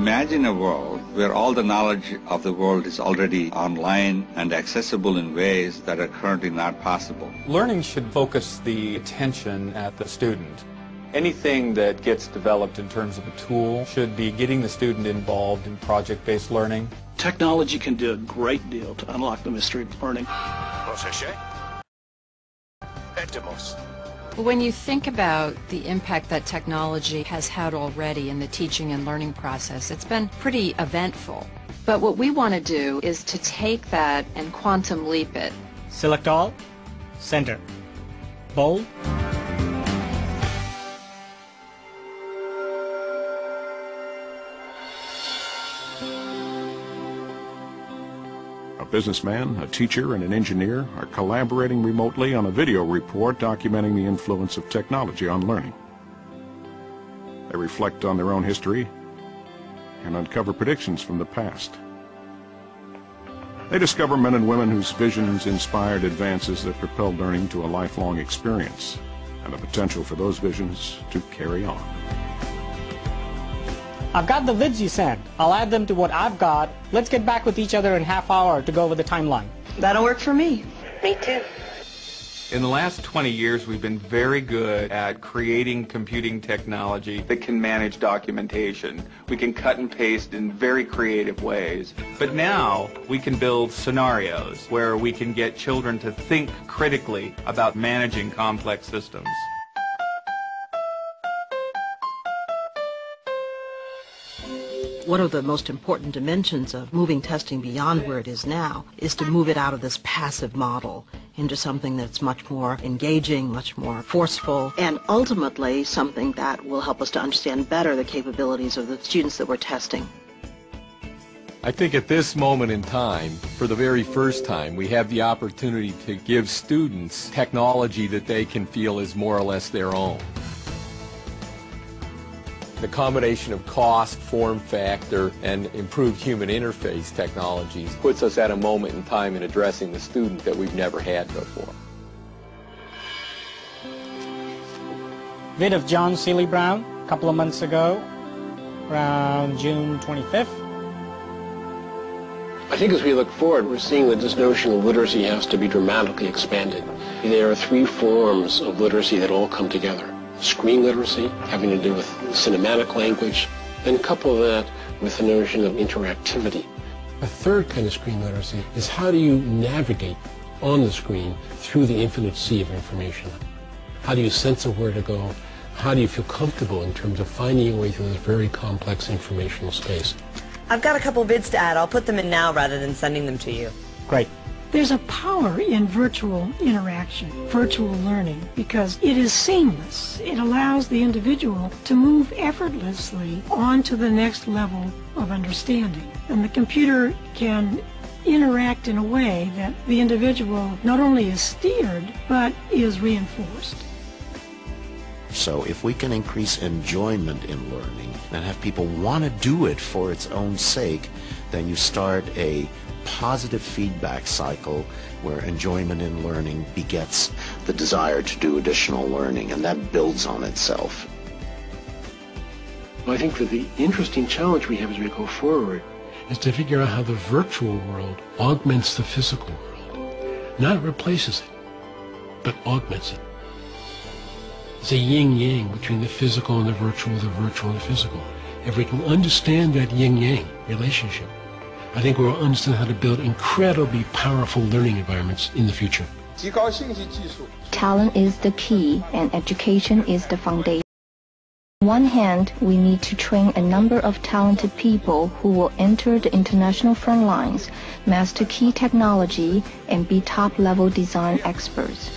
Imagine a world where all the knowledge of the world is already online and accessible in ways that are currently not possible. Learning should focus the attention at the student. Anything that gets developed in terms of a tool should be getting the student involved in project-based learning. Technology can do a great deal to unlock the mystery of learning. When you think about the impact that technology has had already in the teaching and learning process, it's been pretty eventful. But what we want to do is to take that and quantum leap it. Select all, center, bold. A businessman, a teacher, and an engineer are collaborating remotely on a video report documenting the influence of technology on learning. They reflect on their own history and uncover predictions from the past. They discover men and women whose visions inspired advances that propelled learning to a lifelong experience and the potential for those visions to carry on. I've got the vids you sent. I'll add them to what I've got. Let's get back with each other in half hour to go over the timeline. That'll work for me. Me too. In the last 20 years, we've been very good at creating computing technology that can manage documentation. We can cut and paste in very creative ways. But now we can build scenarios where we can get children to think critically about managing complex systems. One of the most important dimensions of moving testing beyond where it is now is to move it out of this passive model into something that's much more engaging, much more forceful, and ultimately something that will help us to understand better the capabilities of the students that we're testing. I think at this moment in time, for the very first time, we have the opportunity to give students technology that they can feel is more or less their own. The combination of cost, form factor, and improved human interface technologies puts us at a moment in time in addressing the student that we've never had before. Vid of John Seeley Brown a couple of months ago, around June 25th. I think as we look forward, we're seeing that this notion of literacy has to be dramatically expanded. There are three forms of literacy that all come together. Screen literacy, having to do with cinematic language, then couple that with the notion of interactivity. A third kind of screen literacy is how do you navigate on the screen through the infinite sea of information? How do you sense of where to go? How do you feel comfortable in terms of finding your way through this very complex informational space? I've got a couple vids to add. I'll put them in now rather than sending them to you. Great. There's a power in virtual interaction, virtual learning, because it is seamless. It allows the individual to move effortlessly on to the next level of understanding. And the computer can interact in a way that the individual not only is steered, but is reinforced. So if we can increase enjoyment in learning and have people want to do it for its own sake, then you start a positive feedback cycle where enjoyment in learning begets the desire to do additional learning, and that builds on itself. I think that the interesting challenge we have as we go forward is to figure out how the virtual world augments the physical world. Not replaces it, but augments it. It's a yin-yang between the physical and the virtual and the physical. If we can understand that yin-yang relationship, I think we'll understand how to build incredibly powerful learning environments in the future. Talent is the key and education is the foundation. On one hand, we need to train a number of talented people who will enter the international front lines, master key technology, and be top-level design experts.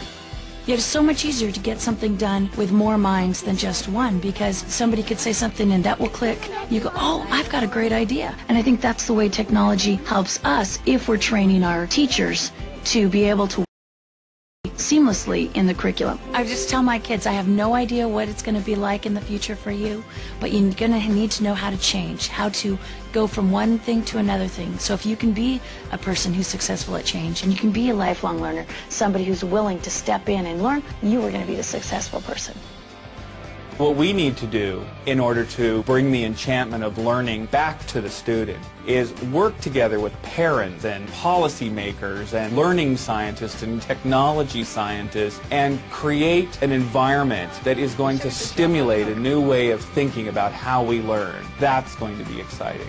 Yet it's so much easier to get something done with more minds than just one, because somebody could say something and that will click. You go, oh, I've got a great idea. And I think that's the way technology helps us if we're training our teachers to be able to seamlessly in the curriculum. I just tell my kids, I have no idea what it's going to be like in the future for you, but you're going to need to know how to change, how to go from one thing to another thing. So if you can be a person who's successful at change, and you can be a lifelong learner, somebody who's willing to step in and learn, you are going to be the successful person. What we need to do in order to bring the enchantment of learning back to the student is work together with parents and policymakers and learning scientists and technology scientists and create an environment that is going to stimulate a new way of thinking about how we learn. That's going to be exciting.